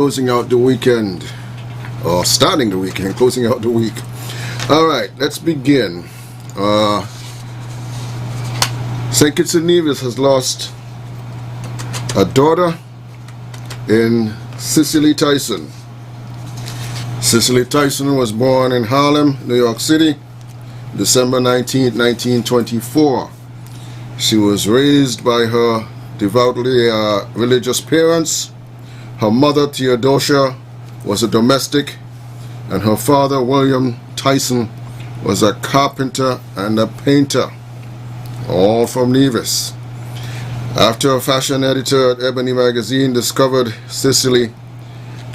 Closing out the weekend, or starting the weekend, closing out the week. All right, let's begin. St. Kitts and Nevis has lost a daughter in Cicely Tyson. Cicely Tyson was born in Harlem, New York City, December 19, 1924. She was raised by her devoutly religious parents. Her mother, Theodosia, was a domestic, and her father, William Tyson, was a carpenter and a painter, all from Nevis. After a fashion editor at Ebony magazine discovered Cicely,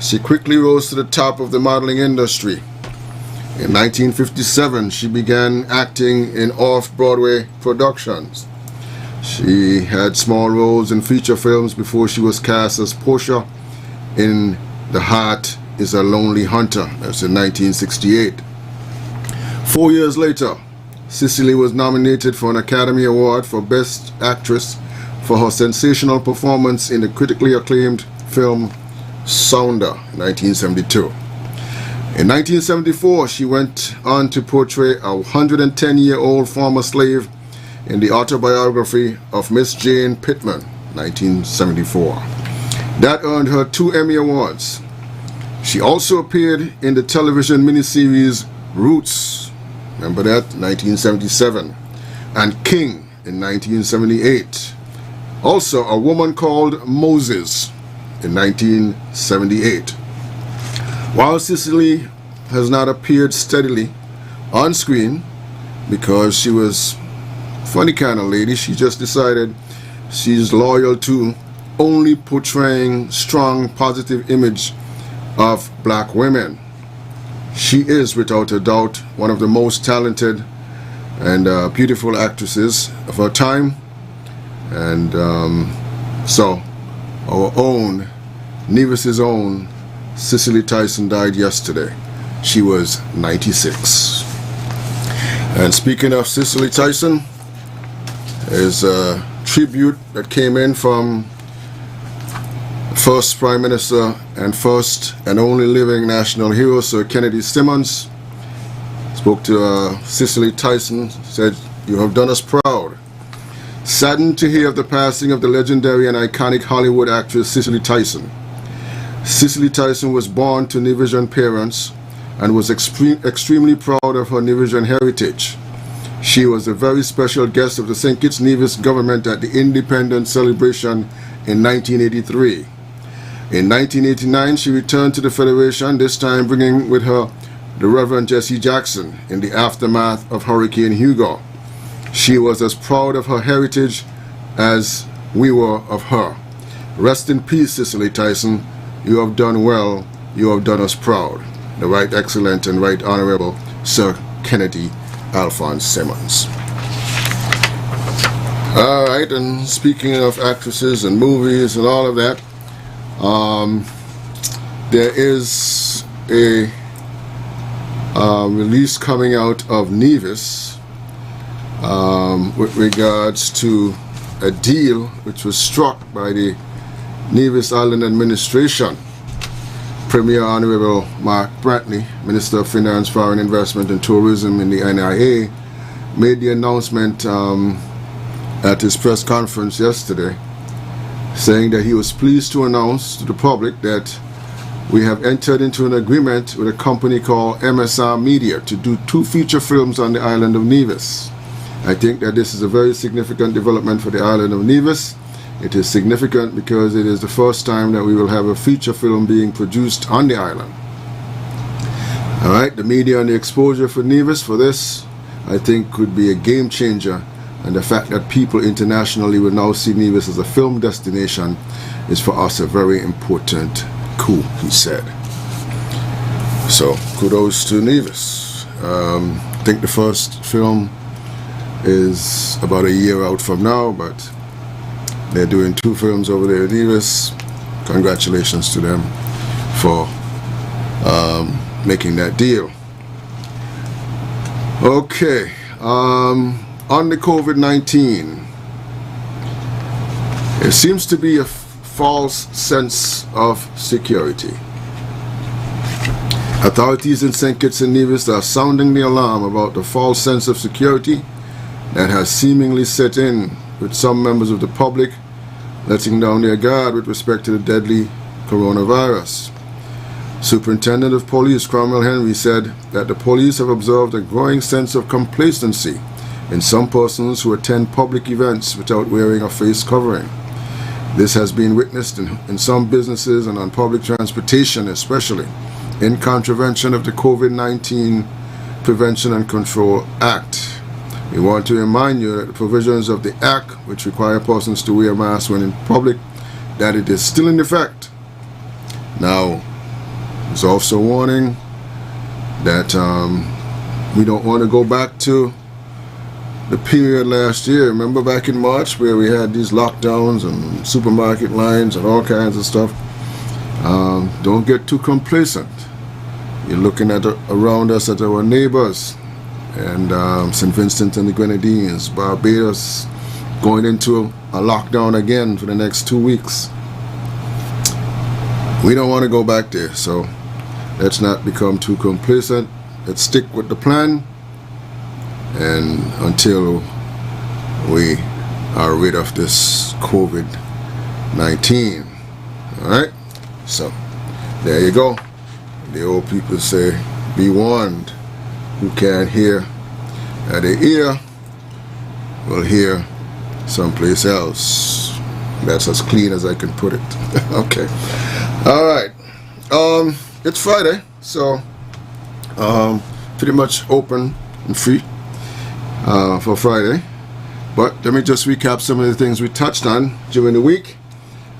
she quickly rose to the top of the modeling industry. In 1957, she began acting in off-Broadway productions. She had small roles in feature films before she was cast as Portia in The Heart is a Lonely Hunter. That's in 1968. 4 years later, Cicely was nominated for an Academy Award for Best Actress for her sensational performance in the critically acclaimed film Sounder, 1972. In 1974, she went on to portray a 110-year-old former slave in the autobiography of Miss Jane Pittman, 1974. That earned her 2 Emmy Awards. She also appeared in the television miniseries Roots, remember that, 1977, and King in 1978. Also, A Woman Called Moses in 1978. While Cicely has not appeared steadily on screen because she was a funny kind of lady, she just decided she's loyal to only portraying strong, positive image of black women. She is, without a doubt, one of the most talented and beautiful actresses of her time. And so, our own, Nevis's own, Cicely Tyson died yesterday. She was 96. And speaking of Cicely Tyson, there's a tribute that came in from first Prime Minister and first and only living national hero, Sir Kennedy Simmons. Spoke to Cicely Tyson, said, "You have done us proud. Saddened to hear of the passing of the legendary and iconic Hollywood actress Cicely Tyson. Cicely Tyson was born to Nevisian parents and was extremely proud of her Nevisian heritage. She was a very special guest of the St. Kitts Nevis government at the Independence celebration in 1983. In 1989, she returned to the Federation, this time bringing with her the Reverend Jesse Jackson in the aftermath of Hurricane Hugo. She was as proud of her heritage as we were of her. Rest in peace, Cicely Tyson. You have done well. You have done us proud. The Right Excellent and Right Honorable Sir Kennedy Alphonse Simmons." All right, and speaking of actresses and movies and all of that, there is a release coming out of Nevis with regards to a deal which was struck by the Nevis Island Administration. Premier Honorable Mark Brantley, Minister of Finance, Foreign Investment and Tourism in the NIA, made the announcement at his press conference yesterday, saying that he was pleased to announce to the public that we have entered into an agreement with a company called MSR Media to do 2 feature films on the island of Nevis. I think that this is a very significant development for the island of Nevis. It is significant because it is the first time that we will have a feature film being produced on the island. Alright, the media and the exposure for Nevis for this, I think, could be a game changer. And the fact that people internationally will now see Nevis as a film destination is for us a very important coup, he said. So, kudos to Nevis. I think the first film is about a year out from now, but they're doing 2 films over there in Nevis. Congratulations to them for making that deal. Okay, on the COVID-19, it seems to be a false sense of security. Authorities in St. Kitts and Nevis are sounding the alarm about the false sense of security that has seemingly set in with some members of the public letting down their guard with respect to the deadly coronavirus. Superintendent of Police Cromwell Henry said that the police have observed a growing sense of complacency in some persons who attend public events without wearing a face covering. This has been witnessed in some businesses and on public transportation, especially in contravention of the COVID-19 Prevention and Control Act. We want to remind you that the provisions of the Act, which require persons to wear masks when in public, that it is still in effect. Now, there's also a warning that we don't want to go back to the period last year. Remember back in March where we had these lockdowns and supermarket lines and all kinds of stuff? Don't get too complacent. You're looking at around us at our neighbors, and St. Vincent and the Grenadines, Barbados, going into a lockdown again for the next 2 weeks. We don't want to go back there, so let's not become too complacent. Let's stick with the plan, and until we are rid of this COVID-19. Alright, so there you go. The old people say, be warned. Who can't hear at the ear will hear someplace else. That's as clean as I can put it. Okay. Alright. It's Friday, so pretty much open and free for Friday. But let me just recap some of the things we touched on during the week.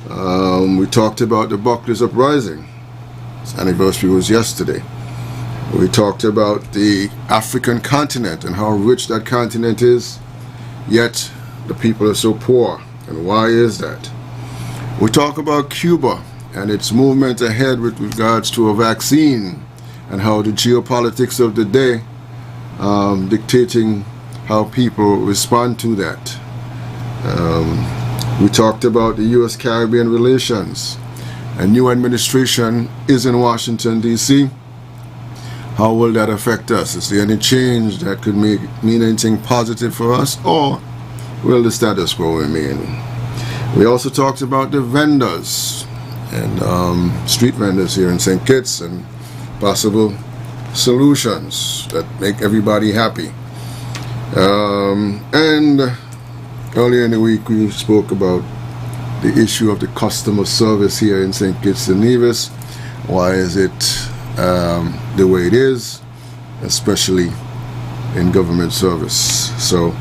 We talked about the Buckley's Uprising. Its anniversary was yesterday. We talked about the African continent and how rich that continent is, yet the people are so poor. And why is that? We talk about Cuba and its movement ahead with regards to a vaccine and how the geopolitics of the day dictating how people respond to that. We talked about the U.S.-Caribbean relations. A new administration is in Washington, D.C. How will that affect us? Is there any change that could mean anything positive for us, or will the status quo remain? We also talked about the vendors and street vendors here in St. Kitts and possible solutions that make everybody happy. And earlier in the week we spoke about the issue of the customer service here in St. Kitts and Nevis. Why is it the way it is, especially in government service? So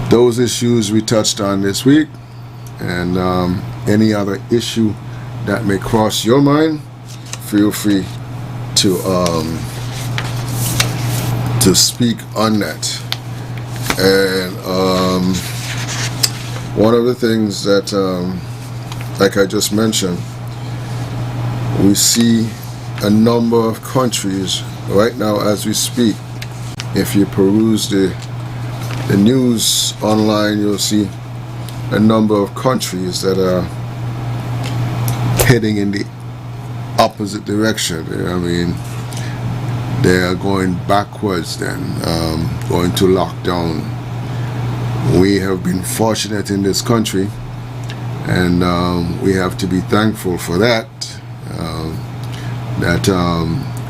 those issues we touched on this week, and any other issue that may cross your mind, feel free to speak on that. And one of the things that like I just mentioned, we see a number of countries right now as we speak. If you peruse the news online, you'll see a number of countries that are heading in the opposite direction. I mean, they are going backwards then, going to lockdown. We have been fortunate in this country, and we have to be thankful for that.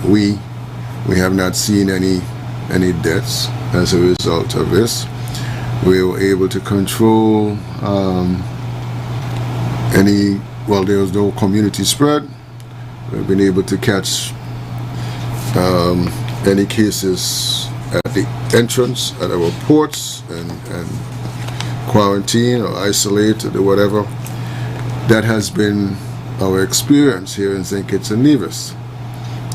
We have not seen any deaths as a result of this. We were able to control there was no community spread. We've been able to catch any cases at the entrance at our ports and quarantine or isolate or whatever. That has been our experience here in St. Kitts and Nevis.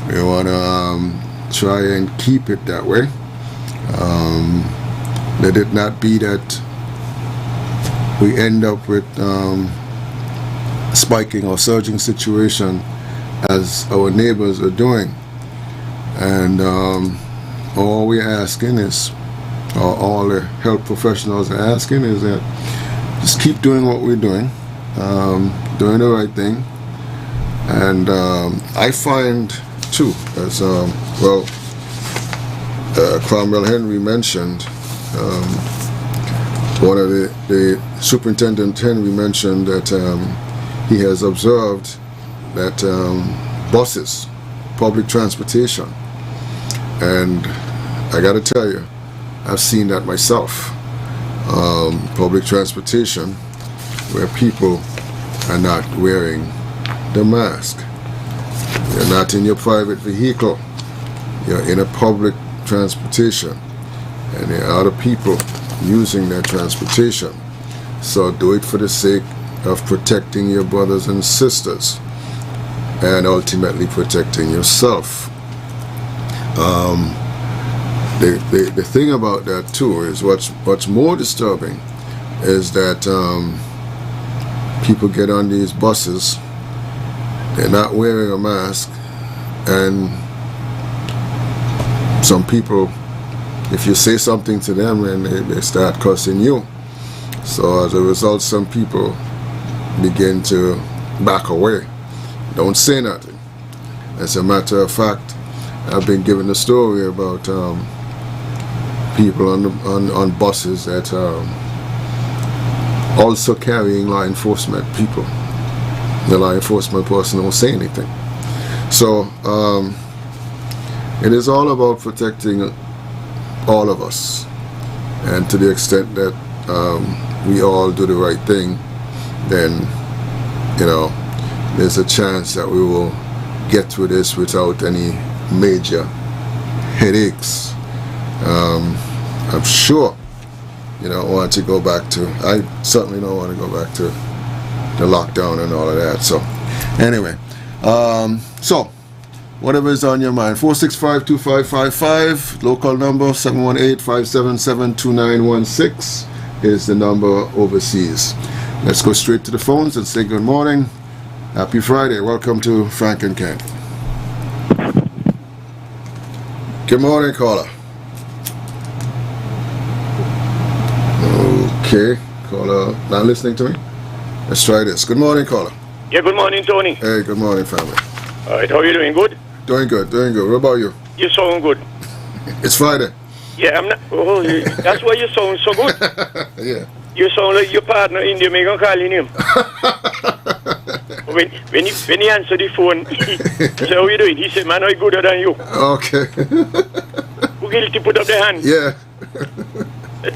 We want to try and keep it that way. Let it not be that we end up with spiking or surging situation as our neighbors are doing. And all we're asking is, or all the health professionals are asking, is that just keep doing what we're doing. doing the right thing. And I find too, as Cromwell Henry mentioned, one of the Superintendent Henry mentioned that he has observed that buses, public transportation, and I got to tell you, I've seen that myself. Public transportation where people are not wearing the mask. You're not in your private vehicle. You're in a public transportation, and there are other people using that transportation. So do it for the sake of protecting your brothers and sisters, and ultimately protecting yourself. The thing about that too is what's more disturbing is that people get on these buses, they're not wearing a mask, and some people, if you say something to them, and they start cussing you. So as a result, some people begin to back away, don't say nothing. As a matter of fact, I've been given a story about people on buses that also carrying law enforcement people. The law enforcement person won't say anything. So it is all about protecting all of us, and to the extent that we all do the right thing, then there's a chance that we will get through this without any major headaches. I'm sure you don't want to go back to, I certainly don't want to go back to the lockdown and all of that. So anyway, so whatever is on your mind, 465-2555, local number 718-577-2916 is the number overseas. Let's go straight to the phones and say good morning. Happy Friday. Welcome to Frank and Ken. Good morning, caller. Okay, caller, not listening to me? Let's try this. Good morning, caller. Yeah, good morning, Tony. Hey, good morning, family. All right, how are you doing? Good? Doing good, doing good. What about you? You sound good. It's Friday. Yeah, I'm not. Oh, that's why you sound so good. Yeah. You sound like your partner in the Omega calling him. when he answered the phone, he said, how are you doing? He said, man, I'm gooder than you. Okay. Who guilty put up the hand? Yeah.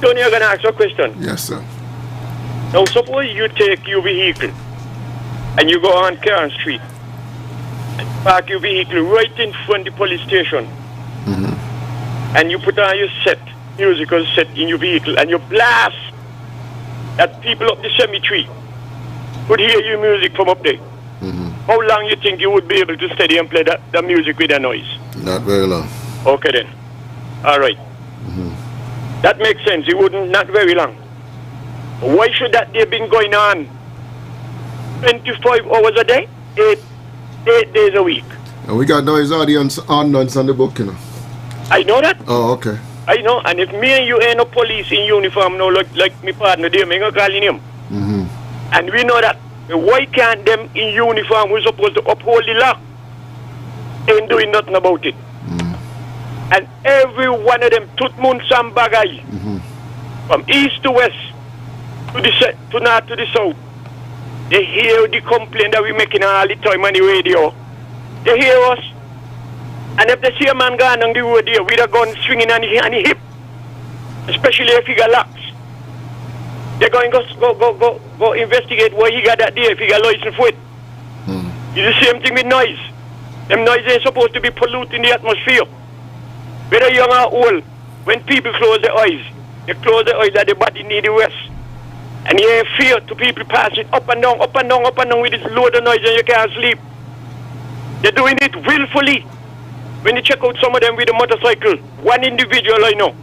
Tony, I'm going to ask you a question. Yes, sir. Now, suppose you take your vehicle and you go on Karen Street and park your vehicle right in front of the police station. Mm-hmm. And you put on your musical set in your vehicle, and you blast that people up the cemetery could hear your music from up there. Mm-hmm. How long you think you would be able to steady and play the music with the noise? Not very long. Okay then. All right. Mm-hmm. That makes sense. It wouldn't, not very long. Why should that day been going on 25 hours a day, 8 days a week? And we got noise audience on the book, you know. I know that. Oh, okay. I know. And if me and you ain't no police in uniform now, like my partner there, I'm calling him. Mm-hmm. And we know that. Why can't them in uniform who's supposed to uphold the law ain't doing nothing about it? Mm-hmm. And every one of them, Tutmun Sambagay, Mm-hmm. from east to west, to north to the south, they hear the complaint that we're making all the time on the radio. They hear us. And if they see a man going on the road there with a gun swinging on the hip, especially if he got locks, they're going to go investigate where he got that there, if he got license for it. Mm. It's the same thing with noise. Them noise ain't supposed to be polluting the atmosphere. Whether young or old, when people close their eyes, they close their eyes that the body need the rest. And you have fear to people passing up and down, up and down, up and down with this load of noise and you can't sleep. They're doing it willfully. When you check out some of them with a motorcycle, one individual I know,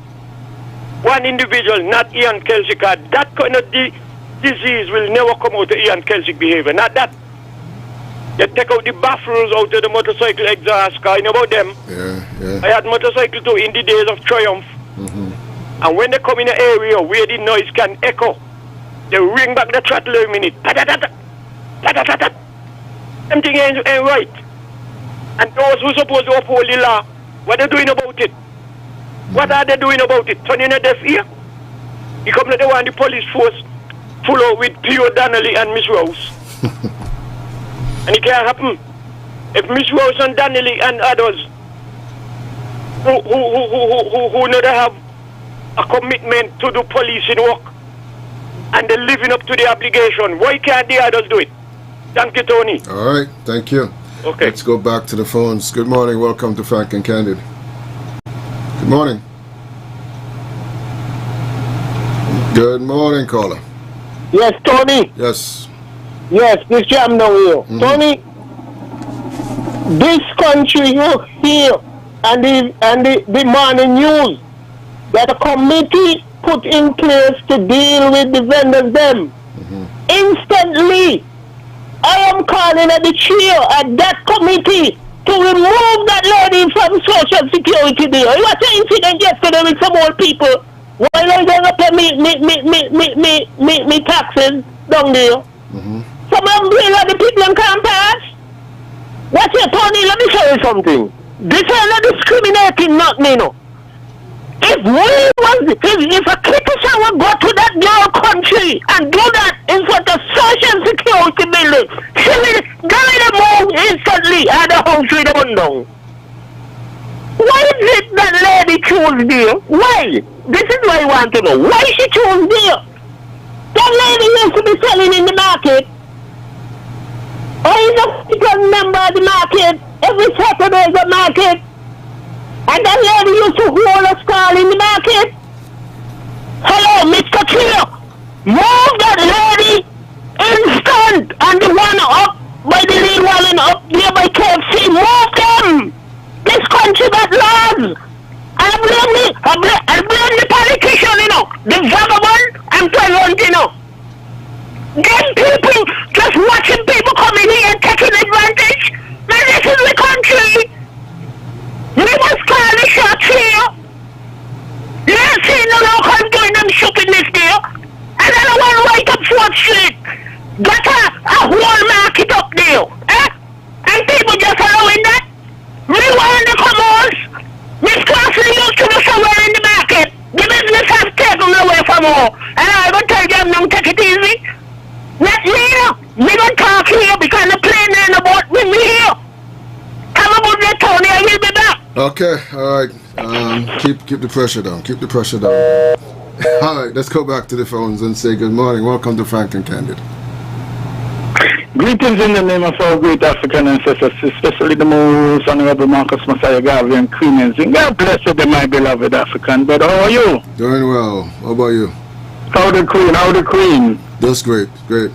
one individual, not Ian Kelsey, that kind of disease will never come out of Ian Kelsey behavior, not that. They take out the baffles out of the motorcycle exhaust car, you know about them? Yeah. I had motorcycle too in the days of Triumph. Mm-hmm. And when they come in an area where the noise can echo, they ring back the throttle every minute. Something ain't right. And those who supposed to uphold the law, what are they doing about it? What are they doing about it? Turning a deaf ear? You come to the one the police force full out with P.O. Donnelly and Miss Rose. And it can't happen. If Miss Rose and Donnelly and others who never have a commitment to do policing work and they're living up to the obligation, why can't the others do it? Thank you, Tony. All right, thank you. Okay. Let's go back to the phones. Good morning. Welcome to Frank and Candid. Good morning. Good morning, caller. Yes, Tony. Yes. Yes, this jam down here. Tony, this country you hear and the morning news that a committee put in place to deal with the vendors them. Instantly, I am calling at the chair at that committee to remove that lady from Social Security there. It was an incident yesterday with some old people while I was up to me taxes down there. Some umbrella the people can't pass. Watch it, Tony, let me tell you something. This is not discriminating, nothing, you know. If a citizen would go to that girl country and do that in front of Social Security building, she will move instantly at the house with the window. Why is it that lady chose there? Why? This is what I want to know. Why she chose there? That lady used to be selling in the market. I am a member of the market. Every Saturday is a market. And that lady used to hold a stall in the market. Hello, Mr. Chair. Move that lady instant. And the one up by the lead one and up there by KFC. Move them. This country got laws. And I blame the politician, you know. The vagabond and president, you know. Them people just watching people coming here and taking advantage. Now this is the country. We must call the shots here. You ain't seen the local doing them stupidness there. And then I want right up 4th Street. Got a whole market up there. And people just allowing that. We want the commerce. Miss Crossley used to be somewhere in the market. The business has taken away from her. And I will tell them, don't take it easy. Not me. We don't talk here because the plane ain't about me here. Come about the Tony, I will be back. Okay, all right. Keep the pressure down. Keep the pressure down. All right, let's go back to the phones and say good morning. Welcome to Frank and Candid. Greetings in the name of our great African ancestors, especially the most honorable Marcus Messiah Garvey and Queen Enzing. God bless you, my beloved African. But how are you? Doing well. How about you? How the Queen? How the Queen? That's great. Great.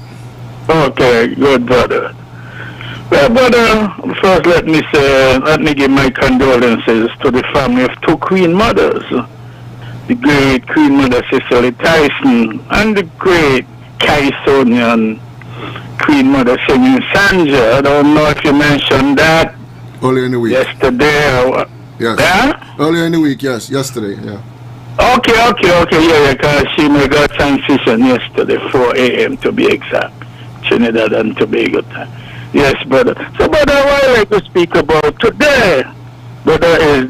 Okay, good, brother. Well, brother, first let me give my condolences to the family of 2 Queen mothers. The great Queen Mother Cicely Tyson and the great Carisonian Queen Mother singing Sanja. I don't know if you mentioned that. Earlier in the week. Yesterday. Yes. Yeah? Earlier in the week, yes. Yesterday, yeah. Okay, yeah, because she made a transition yesterday, 4 a.m. to be exact. Trinidad and Tobago time. Yes, brother. So, brother, what I like to speak about today, brother, is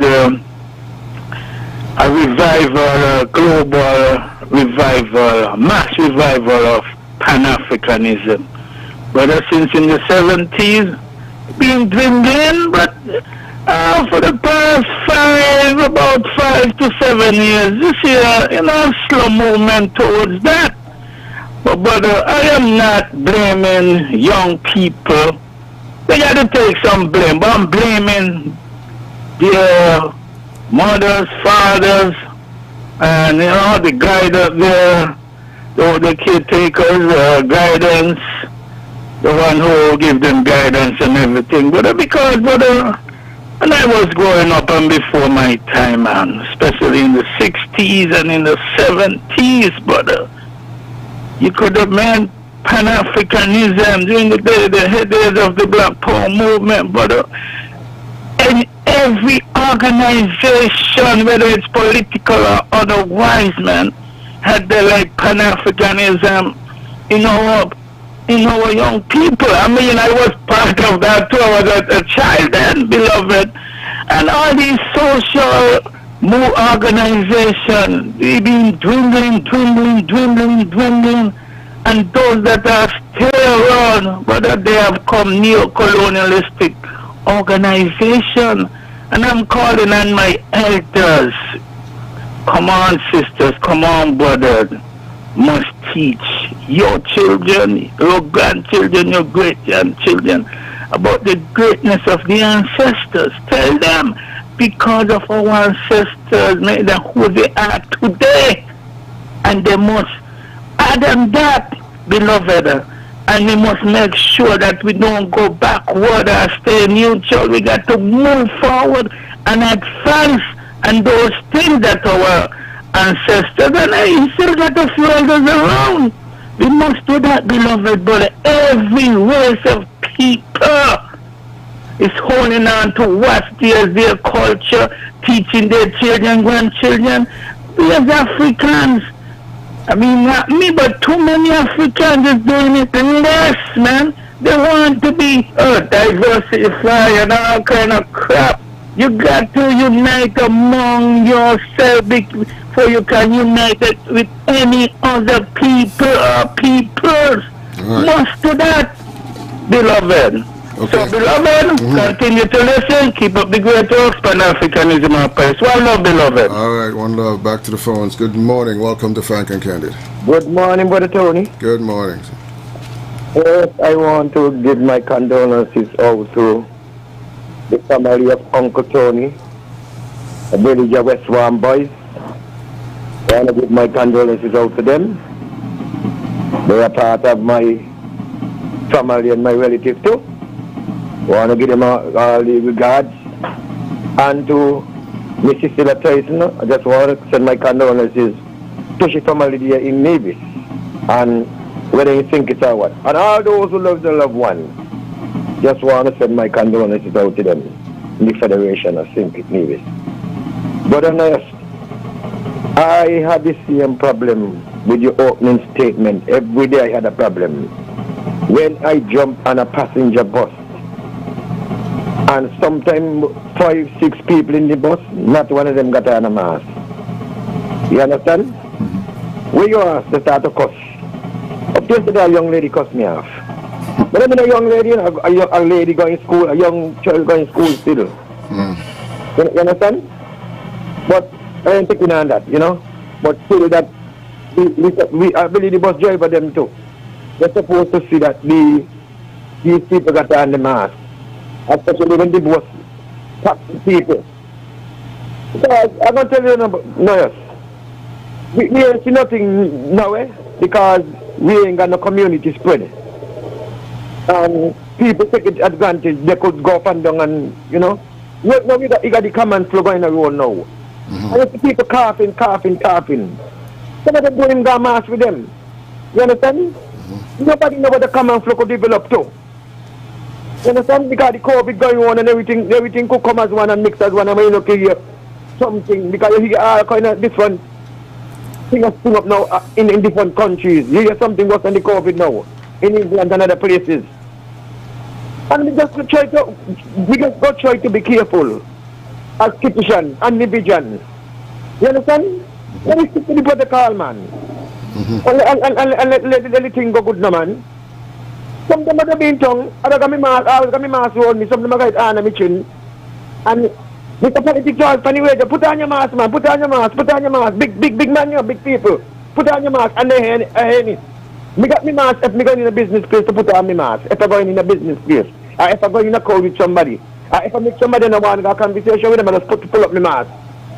a revival, global revival, mass revival of Pan-Africanism. Brother, since in the 70s, been dwindling, but for the past about 5 to 7 years, this year, slow movement towards that. But brother, I am not blaming young people. They got to take some blame, but I'm blaming their mothers, fathers, and the guidance there, the caretakers, guidance, the one who give them guidance and everything. But because, brother, when I was growing up and before my time, man, especially in the 60s and in the 70s, brother, you could have meant Pan-Africanism during the days of the Black Power movement, brother. And every organization, whether it's political or otherwise, man, had the Pan-Africanism in our in our young people. I mean, I was part of that too. I was a child then, beloved. And all these social organizations, they've been dwindling. And those that are still around, whether they have come neo-colonialistic organization. And I'm calling on my elders. Come on, sisters. Come on, brothers. Must teach your children, your grandchildren, your great-grandchildren about the greatness of the ancestors. Tell them, because of our ancestors, made them who they are today. And they must add on that, beloved. And we must make sure that we don't go backward or stay neutral. We got to move forward and advance. And those things that our ancestors, and I still got a few others around. We must do that, beloved brother. Every race of people is holding on to what is their culture, teaching their children, grandchildren. We as Africans, I mean, not me, but too many Africans is doing it less, man. They want to be diversify and all kind of crap. You got to unite among yourself before you can unite it with any other people or peoples. Right. Must do that, beloved. Okay. So, beloved, continue to listen. Keep up the great works, Pan-Africanism and peace. One love, beloved. All right, one love. Back to the phones. Good morning. Welcome to Frank and Candid. Good morning, Brother Tony. Good morning. First, I want to give my condolences out to the family of Uncle Tony, the village of West Warm Boys. I want to give my condolences out to them. They are part of my family and my relative too. I want to give them all the regards. And to Mrs. Cecilia Tyson, I just want to send my condolences to the family there in Nevis. And whether you think it's or what. And all those who love the loved one, just want to send my condolences out to them in the Federation of St. Nevis. But honest, I had the same problem with your opening statement. Every day I had a problem. When I jump on a passenger bus, and sometimes 5, 6 people in the bus, not one of them got on a mask. You understand? Where you are, they start to cuss. Up yesterday, a young lady cussed me off. But I mean a young lady, a lady going to school, a young child going to school still. You understand? But I ain't taking on that, you know. But still that, I believe the bus driver them too. They're supposed to see that these people got on the mask. Especially when the bus packed people. So I'm going to tell you no, yes. We ain't see nothing now, because we ain't got no community spread. And people take it advantage. They could go up and down and, you know. Now you got the common flow going around now. And you see people coughing. Some of them don't even got mask with them. You understand? Nobody know what the common flow could develop to. You understand? Because the COVID going on and everything could come as one and mix as one. I mean, okay, hear something. Because you hear all kind of different things spring up now in different countries. You hear something worse than the COVID now. In England and other places. And we just try to be careful as citizens and division. You understand? Let me stick to the protocol, man. And let the thing go good, no, man. Some of them are being tongue, I got me mask on me, some of them are got on my chin. And Mr. Politics, anyway, put on your mask, man, put on your mask. Big man, you big people. Put on your mask and they hear it. Me got me mask if me going in a business place to put on my mask. If I going in a business place. Or if I go in a call with somebody. Or if I make somebody in a one a conversation with them and I just pull up my mask.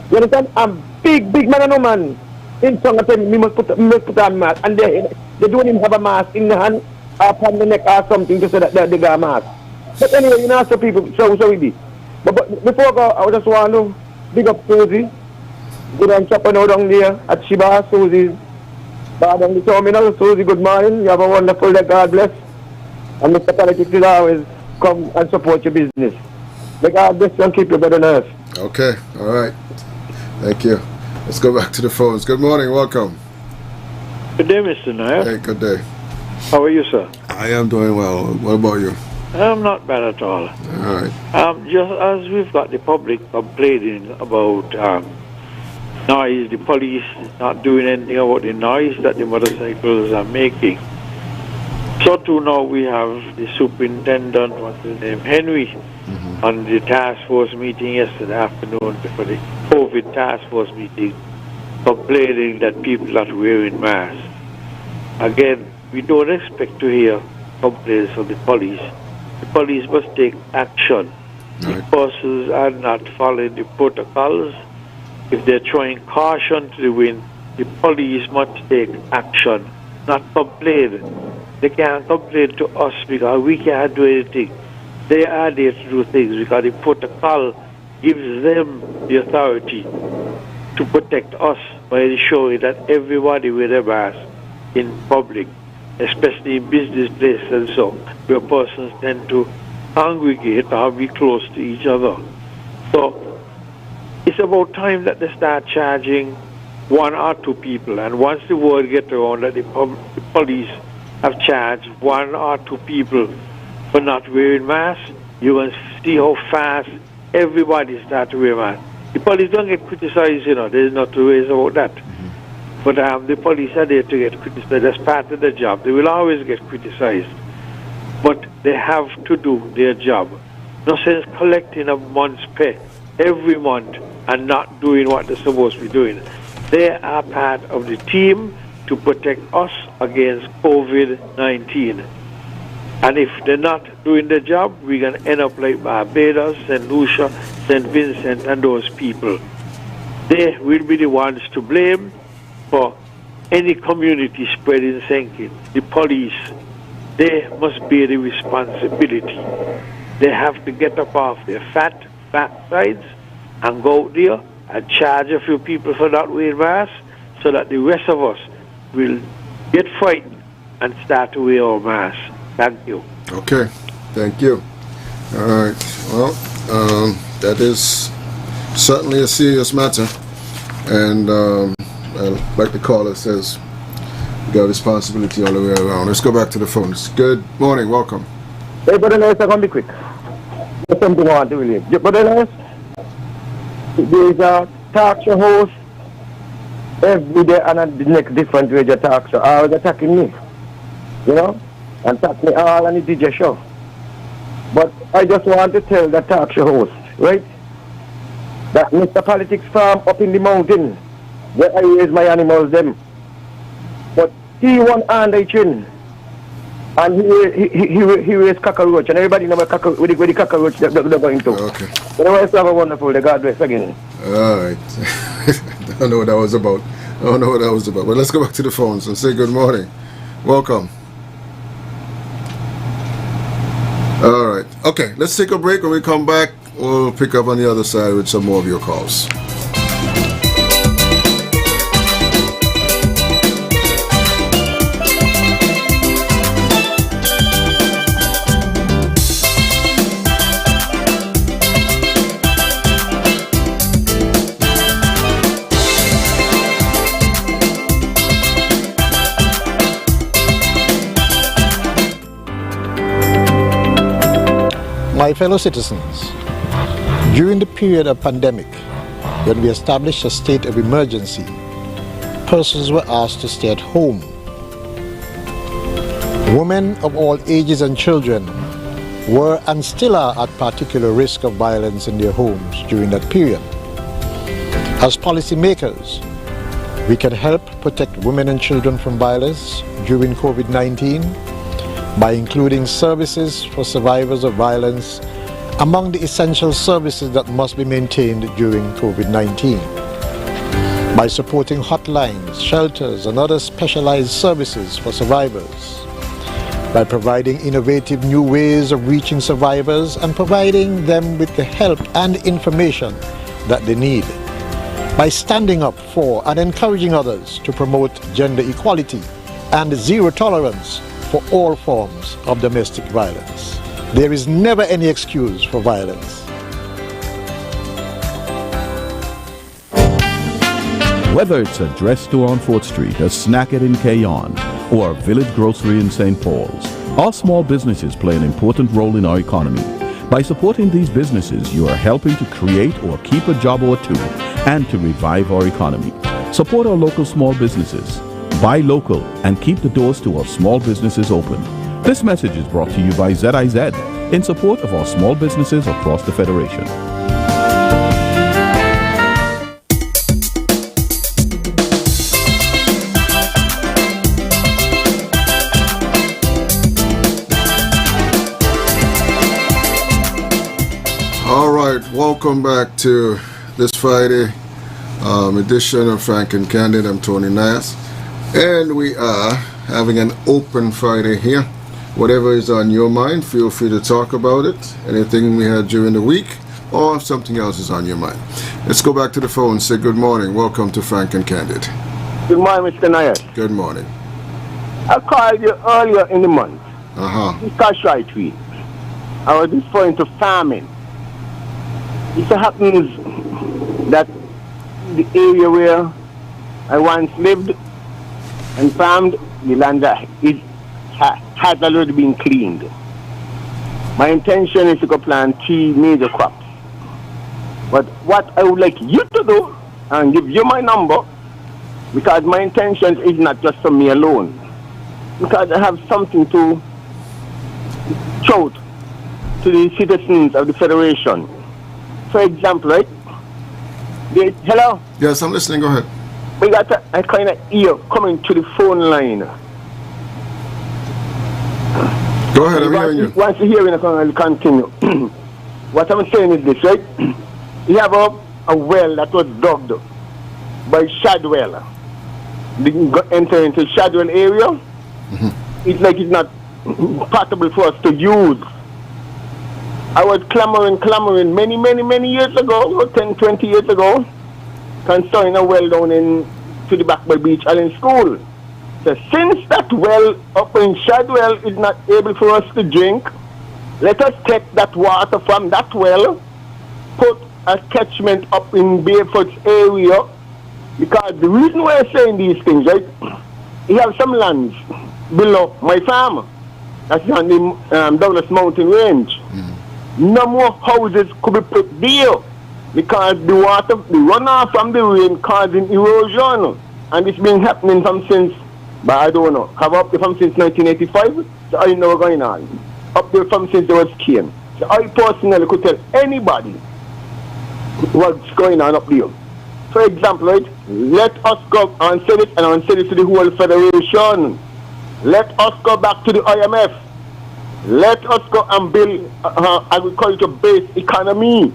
You understand? I'm big man, no man. In some of them, me must put on my mask. And they don't even have a mask in the hand or upon the neck or something to say that they got a mask. But anyway, you know, so people, so we be. But before I go, I just want to big up Susie. Good on chopping out down there at Shiba, Susie. Bad on the terminal. Susie, good morning. You have a wonderful day. God bless. And Mr. Politics will always come and support your business. May God bless you and keep you better than us. Okay. All right. Thank you. Let's go back to the phones. Good morning. Welcome. Good day, Mr. Nair. Hey, good day. How are you, sir? I am doing well. What about you? I'm not bad at all. All right. Just as we've got the public complaining about noise, the police not doing anything about the noise that the motorcycles are making. So too now we have the superintendent, what's his name, Henry, on the task force meeting yesterday afternoon before the COVID task force meeting, complaining that people are wearing masks. Again, we don't expect to hear complaints from the police. The police must take action. If persons are not following the protocols, if they're throwing caution to the wind, the police must take action, not complain. They can't complain to us because we can't do anything. They are there to do things because the protocol gives them the authority to protect us by ensuring that everybody wears a mask in public, especially in business places and so, where persons tend to congregate or be close to each other. So it's about time that they start charging 1 or 2 people, and once the word gets around that the police have charged 1 or 2 people for not wearing masks, you will see how fast everybody starts to wear masks. The police don't get criticized, there's not two ways about that. But the police are there to get criticized. That's part of the job. They will always get criticized. But they have to do their job. No sense collecting a month's pay every month and not doing what they're supposed to be doing. They are part of the team to protect us against COVID-19. And if they're not doing their job, we're going to end up like Barbados, St. Lucia, St. Vincent, and those people. They will be the ones to blame for any community spreading thinking. The police, they must bear the responsibility. They have to get up off their fat sides and go out there and charge a few people for not wearing masks so that the rest of us will get frightened and start to wear our masks. Thank you. Okay. Thank you. All right. Well, that is certainly a serious matter. And like the caller says, we got responsibility all the way around. Let's go back to the phones. Good morning. Welcome. Hey, Brother Nice, I'm going to be quick. There's something I want to relate. Brother Nice, there's a talk show host every day and the next different radio talk show. Always attacking me, and attack me all on the DJ show. But I just want to tell the talk show host, right, that Mr. Politics Farm up in the mountain, where I raise my animals them. But he won on the chin. And he raised cockroach, and everybody know where the cockroach they're going to. Okay. But I want to have a wonderful day. God bless again. All right. I don't know what that was about. But let's go back to the phones and say good morning. Welcome. All right. Okay, let's take a break. When we come back, we'll pick up on the other side with some more of your calls. My fellow citizens, during the period of pandemic, when we established a state of emergency, persons were asked to stay at home. Women of all ages and children were and still are at particular risk of violence in their homes during that period. As policymakers, we can help protect women and children from violence during COVID-19 by including services for survivors of violence among the essential services that must be maintained during COVID-19, by supporting hotlines, shelters, and other specialized services for survivors, by providing innovative new ways of reaching survivors and providing them with the help and information that they need, by standing up for and encouraging others to promote gender equality and zero tolerance for all forms of domestic violence. There is never any excuse for violence. Whether it's a dress store on 4th Street, a snack in Cayon, or a village grocery in St. Paul's, Our small businesses play an important role in our economy. By supporting these businesses, you are helping to create or keep a job or two and to revive our economy. Support our local small businesses. Buy local and keep the doors to our small businesses open. This message is brought to you by ZIZ in support of our small businesses across the Federation. All right, welcome back to this Friday edition of Frank and Candid. I'm Tony Nias, and we are having an open Friday here. Whatever is on your mind, feel free to talk about it. Anything we had during the week, or if something else is on your mind. Let's go back to the phone and say good morning. Welcome to Frank and Candid. Good morning, Mr. Nias. Good morning. I called you earlier in the month. Uh-huh. Right week. I was referring to farming. It so happens that the area where I once lived and farmed, the land has already been cleaned. My intention is to go plant 3 major crops. But what I would like you to do, and give you my number, because my intention is not just for me alone, because I have something to shout to the citizens of the Federation. For example, right? Hello? Yes, I'm listening. Go ahead. We got a kind of ear coming to the phone line. Go ahead, I'm hearing you. Once you hear it, I'll continue. What I'm saying is this, right? You have a well that was dug by Shadwell. They can enter into Shadwell area. Mm-hmm. It's like it's not possible for us to use. I was clamoring many years ago, 10, 20 years ago, concerning a well down to the back by Beach Island School. So since that well up in Shadwell is not able for us to drink, let us take that water from that well, put a catchment up in Bayfoot's area, because the reason why I'm saying these things, right, you have some lands below my farm, that's on the Douglas Mountain Range. No more houses could be put there because the water, the runoff from the rain causing erosion, and it's been happening since, but I don't know, have up there from since 1985, so I know what's going on. Up there from since there was cane. So I personally could tell anybody what's going on up there. For example, right, let us go and say it, and I'll say it to the whole Federation. Let us go back to the IMF. Let us go and build agriculture-based economy,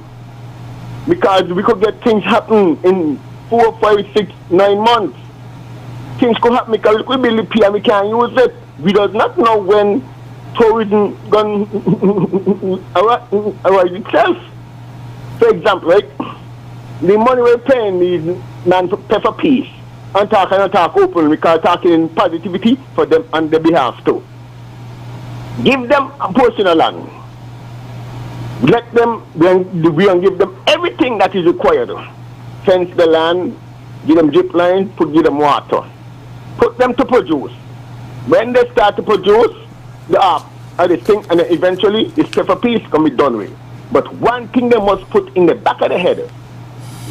because we could get things happen in 4, 5, 6, 9 months. Things could happen because we build the P and we can't use it. We do not know when tourism going to arrive itself. For example, right, the money we're paying is non-pepper piece. And talk open, because talking in positivity for them on their behalf too. Give them a portion of land. Let them, we and give them everything that is required. Fence the land, give them drip lines, give them water. Put them to produce. When they start to produce, this thing, and then eventually this pepper piece can be done with. But one thing they must put in the back of the head,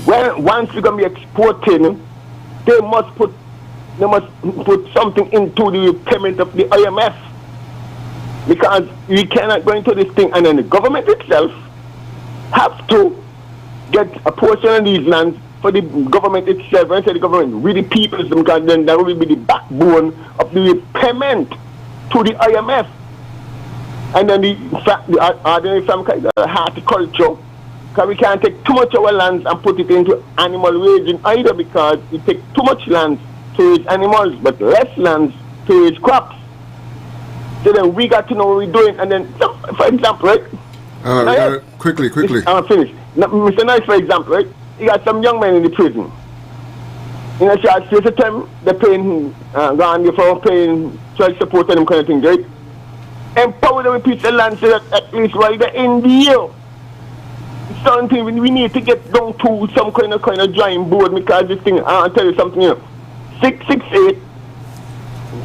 once we're going to be exporting, they must put something into the payment of the IMF. Because we cannot go into this thing, and then the government itself have to get a portion of these lands for the government itself. When I say the government, with the people, because then that will be the backbone of the payment to the IMF. And then some kind of horticulture, because we can't take too much of our lands and put it into animal raising either, because it takes too much land to raise animals, but less land to raise crops. So then we got to know what we're doing, and then, for example, right? Quickly. I'm finished. Now, Mr. Nice, for example, right? You got some young men in the prison. In a short space of time, they're paying, gone before paying child support and them kind of things, right? Empower them with piece of land so that at least while they're in the year, something we need to get down to some kind of drawing board, because this thing, I'll tell you something, 668,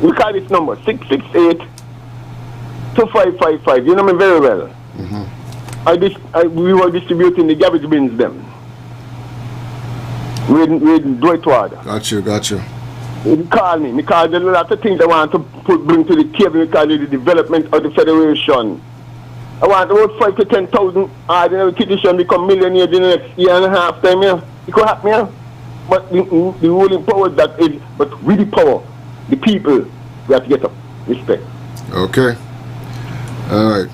we call this number, 668 to 555. You know me very well. We were distributing the garbage bins them. With Dwight. Got you. He called me. He called them a lot of things I want to bring to the table because of the development of the federation. I want about 5 to 10,000 ordinary citizens become millionaires in the next year and a half time. Yeah. It could happen, yeah. But the ruling power that is, but with the power, the people, we have to get up. Respect. Okay. All right.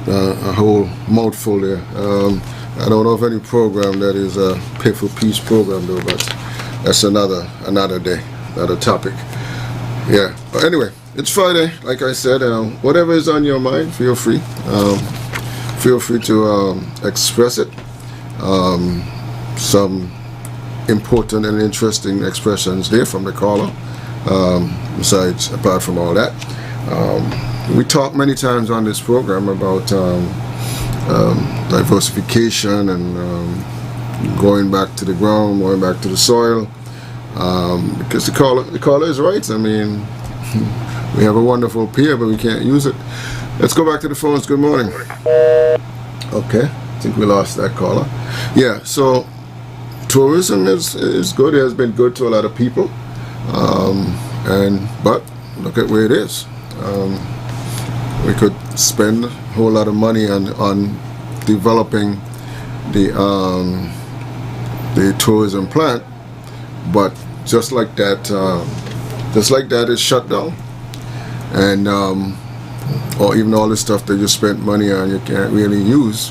A whole mouthful there. I don't know of any program that is a pay for peace program though, but that's another day, another topic. Yeah. But anyway, it's Friday. Like I said, whatever is on your mind, feel free. Feel free to express it. Some important and interesting expressions there from the caller. Besides, apart from all that, we talked many times on this program about diversification and going back to the ground, going back to the soil, because the caller is right. I mean, we have a wonderful pier, but we can't use it. Let's go back to the phones. Good morning. Okay, I think we lost that caller. Yeah, so tourism is good. It has been good to a lot of people, but look at where it is. We could spend a whole lot of money on developing the tourism plant, but just like that is shut down, and or even all the stuff that you spent money on you can't really use.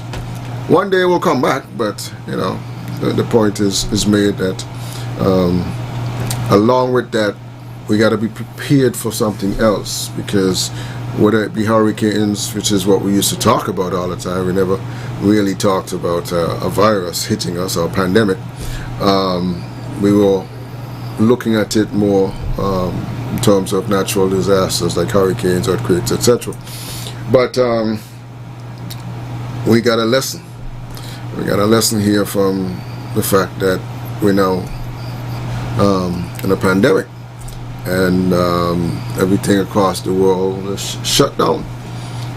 One day it will come back, but you know the point is made that along with that we got to be prepared for something else, because whether it be hurricanes, which is what we used to talk about all the time, we never really talked about a virus hitting us or a pandemic. We were looking at it more in terms of natural disasters like hurricanes, earthquakes, etc. But we got a lesson. We got a lesson here from the fact that we're now in a pandemic, and everything across the world is shut down.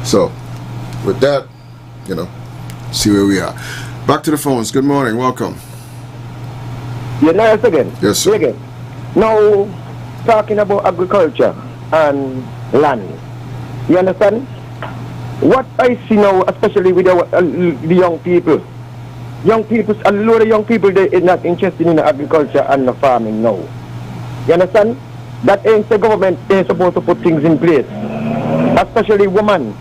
So with that, you know, see where we are. Back to the phones. Good morning. Welcome. You know us again? Yes, sir. Again. Now, talking about agriculture and land, you understand? What I see now, especially with the young people, a lot of young people, they are not interested in agriculture and the farming now. You understand? That ain't the government, they're supposed to put things in place, especially women.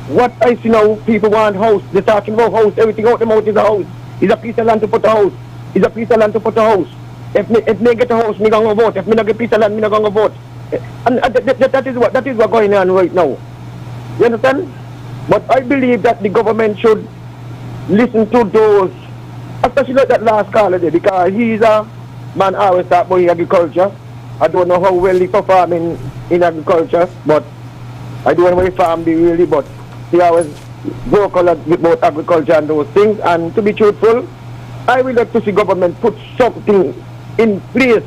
What I see now, people want house. They're talking about house. Everything out the mouth is a house. It's a piece of land to put a house. It's a piece of land to put a house. If me get a house, me gonna vote. If me not get a piece of land, me not gonna vote. And that is what going on right now. You understand? But I believe that the government should listen to those, especially like that last caller there, because he's a man always talk about agriculture. I don't know how well he perform in agriculture, but I don't know where he farm really, but he always work a lot with both agriculture and those things. And to be truthful, I would like to see government put something in place.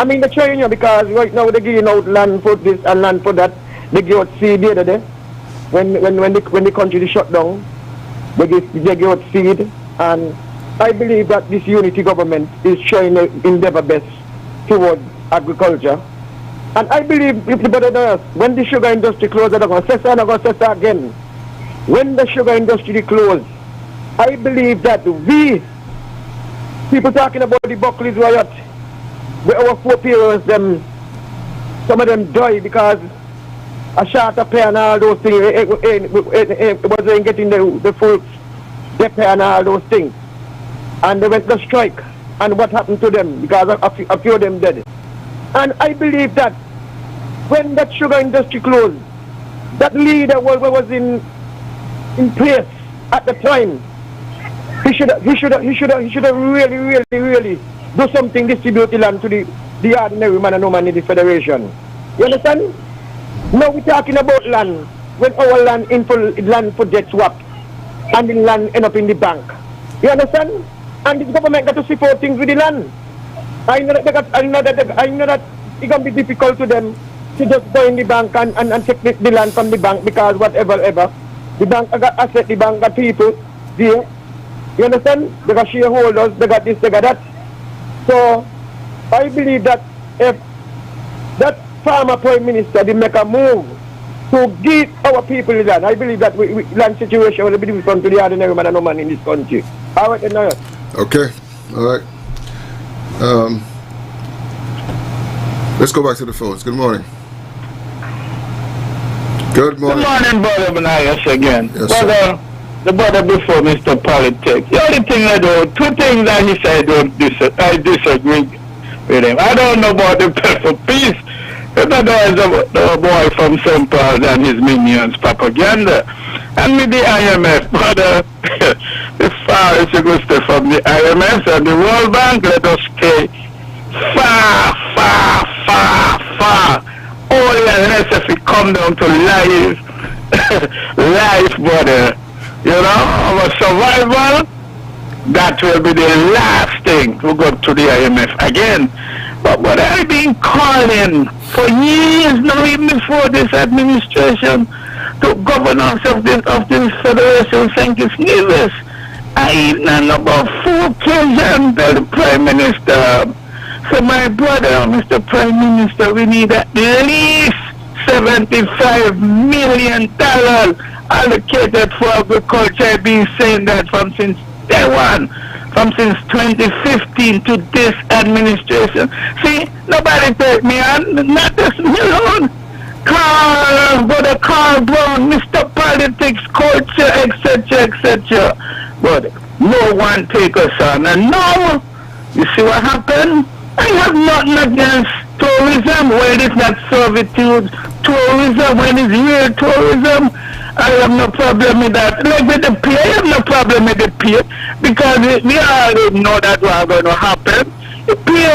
I mean, they're trying, because right now they're giving out land for this and land for that. They give out seed the other day. When the country is shut down, they give out seed. And I believe that this unity government is showing their endeavor best towards agriculture. And I believe, if the brother does, when the sugar industry closes, they're going to say so, and they're going to say so again. When the sugar industry closes, I believe that people talking about the Buckley's riot, where our foreparents, some of them died because a shorter pay and all those things, it wasn't getting the full pay and all those things. And they went to strike. And what happened to them? Because a few of them dead. And I believe that when that sugar industry closed, that leader was in place at the time. He should have really do something, distribute the land to the ordinary man and woman in the federation. You understand? Now we're talking about land, when our land for debt swap and the land end up in the bank. You understand? And this government got to support things with the land. I know that it's going to be difficult to them to just go in the bank and take the land from the bank because whatever. The bank got asset, the bank got people there. You understand? They got shareholders, they got this, they got that. So I believe that if that former Prime Minister did make a move to give our people the land, I believe that land situation will be different to the ordinary man and no man in this country. All right, now. Okay, all right. Let's go back to the phones. Good morning. Good morning. Good morning, Brother Benias again. Yes, Brother, the brother before Mr. Politics. The only thing I do, two things that he said I disagree with him. I don't know about the prayer for peace. But I know the boy from St. Paul and his minions propaganda. And with the IMF, brother, as far as you go stay from the IMF and the World Bank, let us stay far. Only unless if it come down to life, brother. You know, our survival, that will be the last thing to go to the IMF again. But what I've been calling for years now, even before this administration, to governors of this Federation St. Kitts Nevis, I even on about 4 occasions tell the Prime Minister, so my brother, Mr. Prime Minister, we need at least $75 million allocated for agriculture. I've been saying that from since day one, since 2015 to this administration. See, nobody take me on, not just me alone. Carl Brown, Mr. Politics, culture, etc. But no one take us on. And now, you see what happened? I have nothing against tourism when it's not servitude. Tourism when it's real tourism. I have no problem with that. Like with the pay, I have no problem with the pay because we already know that what's going to happen. The pay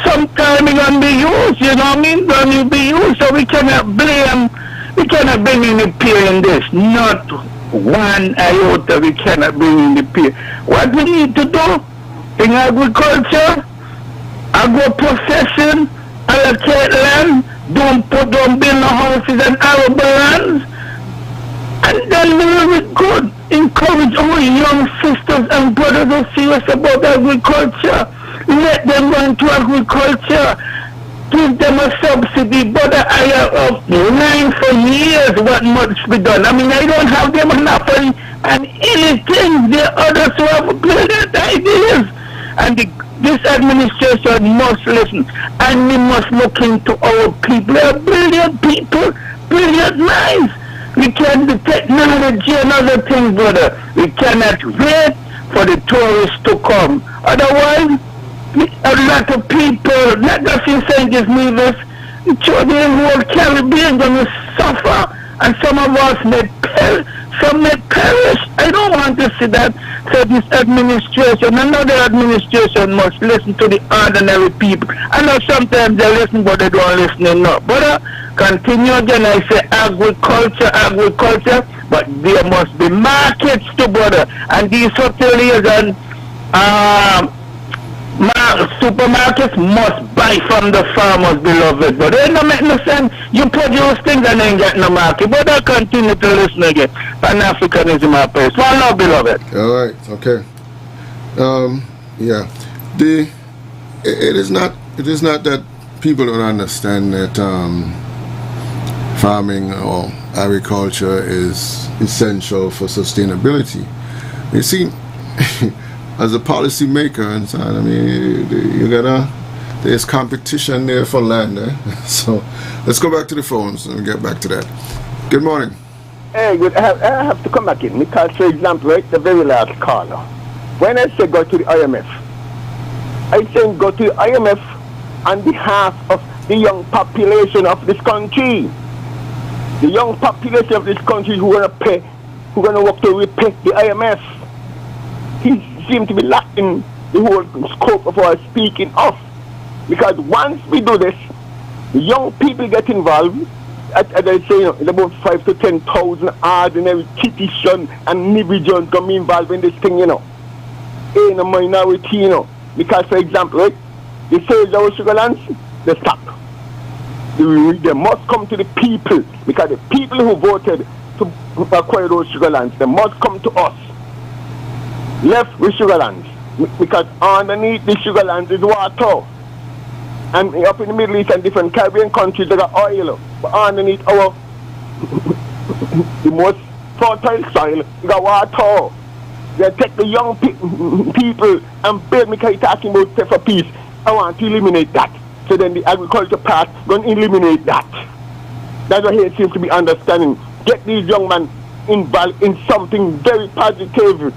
sometime is going to be used, you know what I mean? Going to be used, so we cannot blame any pay in this. Not one iota we cannot bring in the pay. What we need to do in agriculture, agro-processing, allocate land, don't build no houses and arable lands, and then we will be good. Encourage our young sisters and brothers who are serious about agriculture. Let them go into agriculture. Give them a subsidy, but I have line for years what must be done. I mean, I don't have them monopoly and anything. There are others who have brilliant ideas. And this administration must listen. And we must look into our people. They are brilliant people, brilliant minds. We can do technology and other things, brother. We cannot wait for the tourists to come. Otherwise, a lot of people, not just in St. Kitts Nevis, the whole Caribbean going to suffer, and some of us may perish. Some may perish. I don't want to see that. So this administration, another administration must listen to the ordinary people. I know sometimes they listen, but they don't listen enough. But continue again, I say agriculture, but there must be markets too, brother. And these hoteliers and supermarkets must buy from the farmers, beloved. But it don't make no sense. You produce things and then get no market. But I continue to listen again. Pan-Africanism my place. Well, no, beloved. All right, okay. Yeah. It is not that people don't understand that farming or agriculture is essential for sustainability. You see, as a policy maker and so on, I mean, there's competition there for land, eh? So let's go back to the phones and get back to that. Good morning. Hey, good. I have to come back in because, for example, right, the very last caller, when I say go to the IMF, I say go to the IMF on behalf of the young population of this country. The young population of this country who are going to work to repay the IMF. He seems to be lacking the whole scope of our speaking of. Because once we do this, the young people get involved. As I say, in about 5,000 to 10,000 ordinary citizens and individuals come involved in this thing, in a minority, Because, for example, right, the sales of sugar lands, they stop. They must come to the people, because the people who voted to acquire those sugar lands, they must come to us. Left with sugar lands, because underneath the sugar lands is water. And up in the Middle East and different Caribbean countries, they got oil. But underneath our the most fertile soil, you got water. They take the young people and build, because you're talking about for peace. I want to eliminate that. So then the agriculture part going to eliminate that. That's what he seems to be understanding. Get these young men involved in something very positive.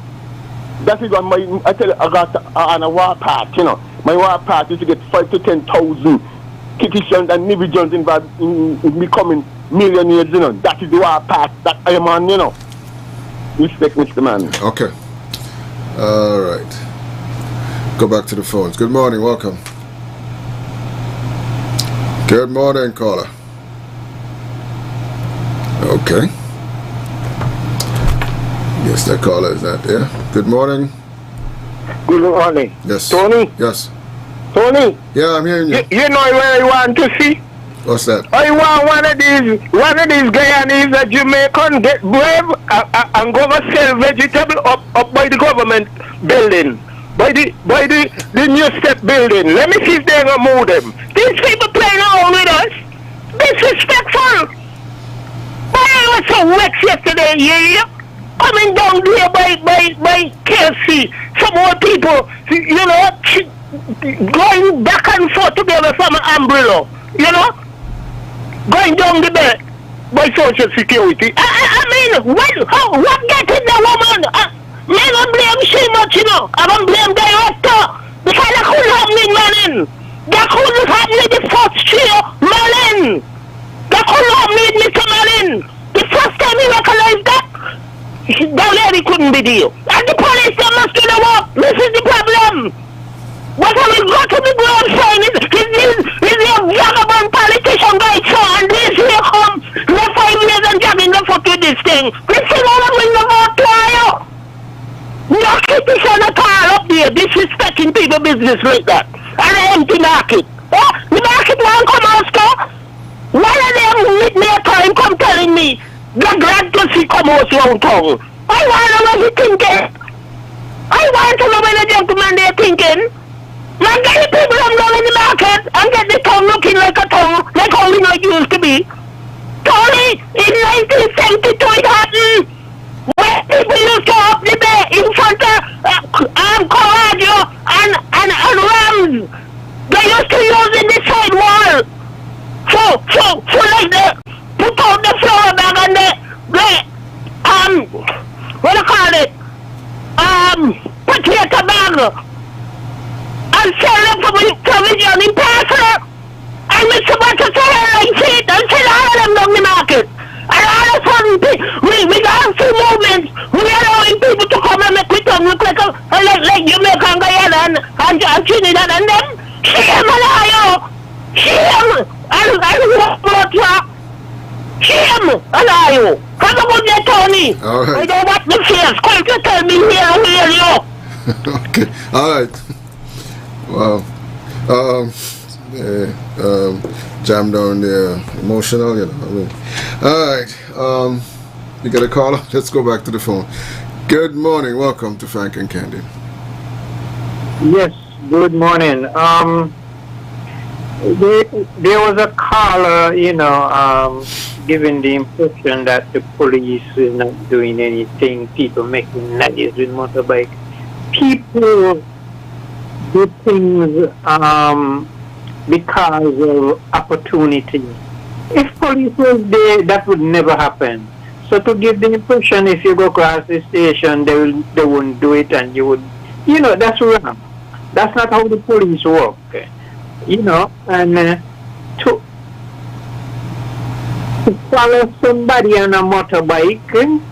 That is what I tell you, I got on a war part, you know. My war part is to get 5,000 to 10,000 Kittians and Nivisions involved in becoming millionaires, you know. That is the war part that I am on, you know. Respect, Mr. Man. Okay. All right. Go back to the phones. Good morning. Welcome. Good morning, caller. Okay. Yes, that caller is not there. Good morning. Good morning. Yes. Tony? Yes. Tony? Yeah, I'm hearing you. You know where I want to see? What's that? I want one of these Guyanese, a Jamaican, get brave and go and sell vegetable up by the government building, by the new step building. Let me see if they're gonna move them. These people playing around with us. Disrespectful. But I was so vexed yesterday, yeah. Coming down there by KFC, some more people, you know, going back and forth together from an umbrella, you know. Going down the bed by Social Security. I mean, what getting the woman? Me don't blame she much, you know. I don't blame the director. Because that couldn't happen, man. That couldn't happen the first year, Malin. That couldn't happen, Mr. Malin. The first time he recognized that, that lady couldn't be there. And the police, they must do the work. This is the problem. What have we got to be ground saying is a vagabond politician guy, so, and this here come the 5 years and jamming the foot with this thing. This is all I'm in the vote trial. No criticism at all up there, disrespecting people business like that. And an empty market. Oh, the market won't come out, sir. One of them with me a time come telling me, the glad to see come out round town. I want to know what he thinking. I want to know what the gentleman they're thinking. Now get the people from down in the market and get the tongue looking like a tongue, like how we know it used to be. Tony, in 1972 it happened. When people used to up the bay in front of Coraggio and Rams, they used to use in the side wall. So like they put out the flour bag and what do you call it? Potato bag. And sell them for provision in parcel. And Mr. Butter said, I see it, and sell all of them down the market. And all of a sudden, we got two movements. We are allowing people to come and make it look like Jamaica and Guyana and Trinidad and them. Shame and I, shame and what? Shame and I. Have a good day, Tony. All right. I don't want the face. Come to tell me where you. Okay. All right. Wow. Jam down there, emotional, you know. I mean. All right. You got a caller? Let's go back to the phone. Good morning. Welcome to Frank and Candid. Yes. Good morning. There was a caller, you know, giving the impression that the police is not doing anything. People making noise with motorbike. People do things because of opportunity. If police was there, that would never happen. So to give the impression if you go across the station, they wouldn't do it, and you would, you know, that's wrong. That's not how the police work. You know, and to follow somebody on a motorbike,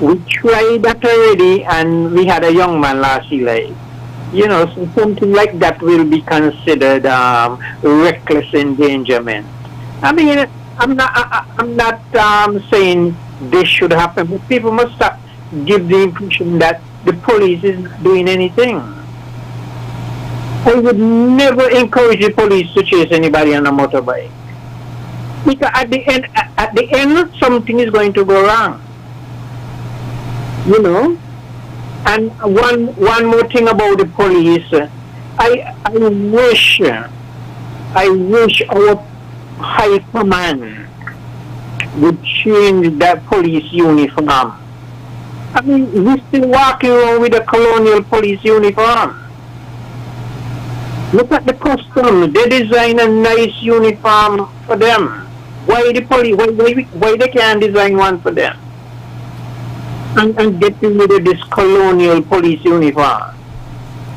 we tried that already, and we had a young man last year. You know, so something like that will be considered reckless endangerment. I mean, I'm not saying this should happen, but people must stop give the impression that the police is not doing anything. I would never encourage the police to chase anybody on a motorbike. Because at the end, something is going to go wrong. You know. And one more thing about the police, I wish our high command would change that police uniform. I mean, we're still walking around with a colonial police uniform. Look at the customs. They design a nice uniform for them. Why the police? Why they can't design one for them? And get rid of this colonial police uniform.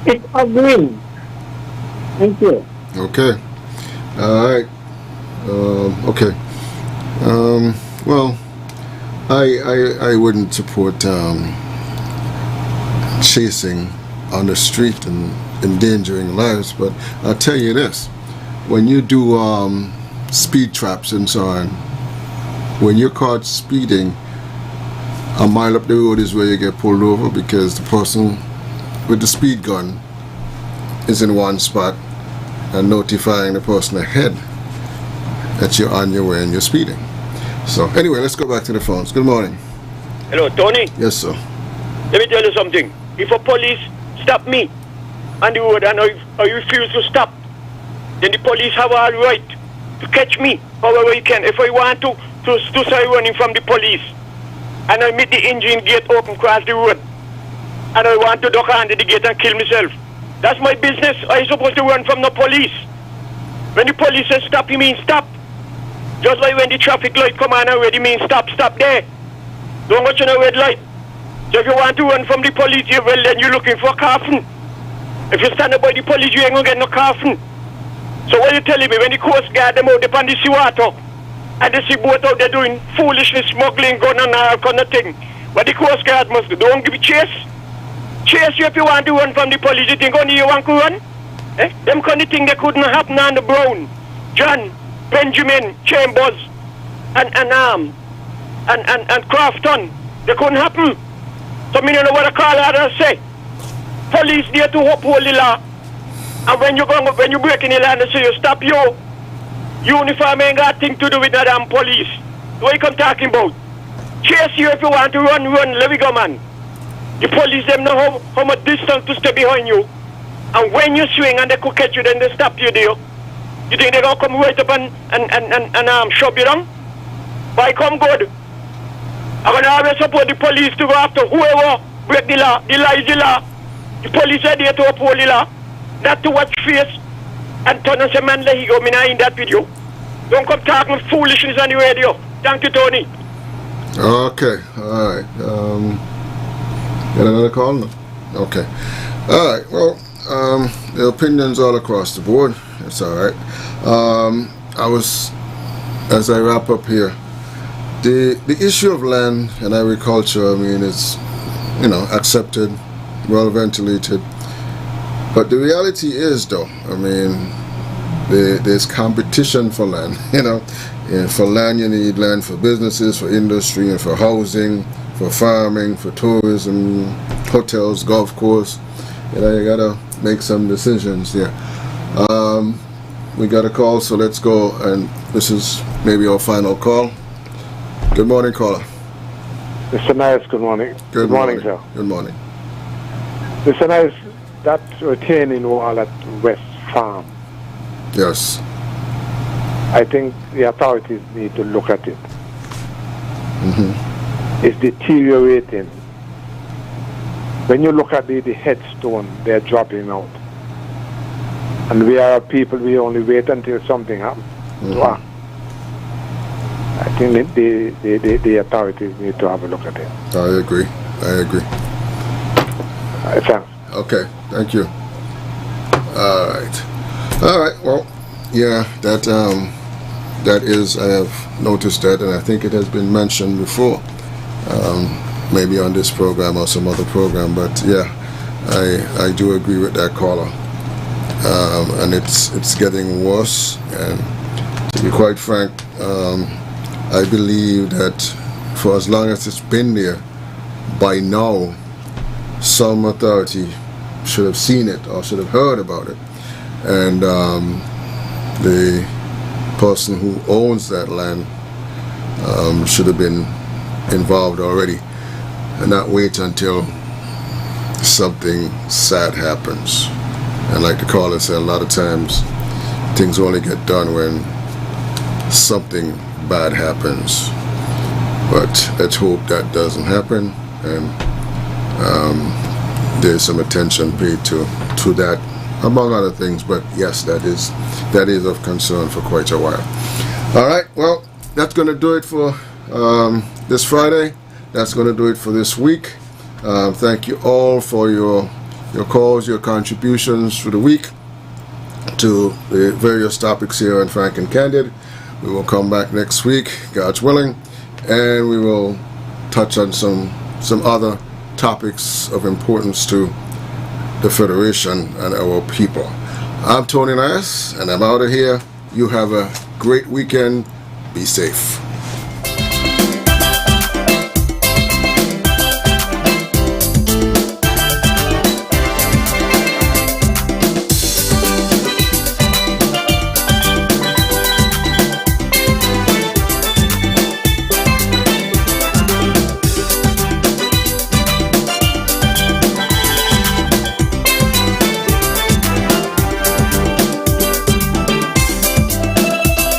It's ugly. Thank you. Okay. All right. Okay. Well, I wouldn't support chasing on the street and endangering lives, but I'll tell you this: when you do speed traps and so on, when you're caught speeding, a mile up the road is where you get pulled over because the person with the speed gun is in one spot and notifying the person ahead that you're on your way and you're speeding. So anyway, let's go back to the phones. Good morning. Hello, Tony. Yes, sir. Let me tell you something. If a police stop me on the road and I refuse to stop, then the police have all right to catch me however you can. If I want to start running from the police and I meet the engine gate open across the road and I want to duck under the gate and kill myself, that's my business. I'm supposed to run from the police. When the police says stop, you mean stop. Just like when the traffic light come on already means stop there. Don't watch on a red light. So if you want to run from the police, well then you're looking for a coffin. If you stand up by the police, you ain't gonna get no coffin. So what you telling me, when the Coast Guard them out upon the sea water and they see boat out there doing foolishly smuggling gun and all kind of thing, what the Coast Guard must do, don't give chase. Chase you if you want to run from the police. You think only you want to run? Eh? Them kind of thing that couldn't happen on the Brown, John, Benjamin, Chambers, and Crafton. They couldn't happen. So me don't know what I call out and say. Police there to uphold the law. And when you break in the law and they say you stop you, uniform ain't got thing to do with that damn police. What you come talking about? Chase you if you want to run, let me go, man. The police them know how much distance to stay behind you. And when you swing and they could catch you, then they stop you there. You think they're gonna come right up and shove you down? Why come good? I'm gonna always support the police to go after whoever break the law. The law is the law. The police are there to uphold the law. Not to watch face and turn and say, man, let he go. Me not in that video. Don't come talking foolishness on the radio. Thank you, Tony. Okay, all right. Got another call? No? Okay. All right, well, the opinions all across the board. It's all right. As I wrap up here, the issue of land and agriculture, I mean, it's, accepted, well ventilated. But the reality is, though, I mean, there's competition for land, And for land, you need land for businesses, for industry, and for housing, for farming, for tourism, hotels, golf course. You gotta make some decisions there. We got a call, so let's go, and this is maybe our final call. Good morning, caller. Mr. Nice, good morning. Good morning, sir. Good morning. Mr. Nice, that retaining wall at West Farm, Yes. I think the authorities need to look at it. Mm-hmm. It's deteriorating. When you look at the headstone, they're dropping out. And we are people, we only wait until something happens. Mm-hmm. I think the authorities need to have a look at it. I agree. Thanks. Okay, thank you. All right. Well, yeah, that is, I have noticed that, and I think it has been mentioned before, maybe on this program or some other program. But yeah, I do agree with that caller, and it's getting worse. And to be quite frank, I believe that for as long as it's been there, by now, some authority should have seen it or should have heard about it, and person who owns that land should have been involved already, and not wait until something sad happens. And like the caller said, a lot of times things only get done when something bad happens. But let's hope that doesn't happen, and there's some attention paid to that, among other things. But yes, that is of concern for quite a while. All right, well, that's going to do it for this Friday. That's going to do it for this week. Thank you all for your calls, your contributions for the week to the various topics here on Frank and Candid. We will come back next week, God's willing, and we will touch on some other topics of importance to the Federation and our people. I'm Tony Nias, and I'm out of here. You have a great weekend. Be safe.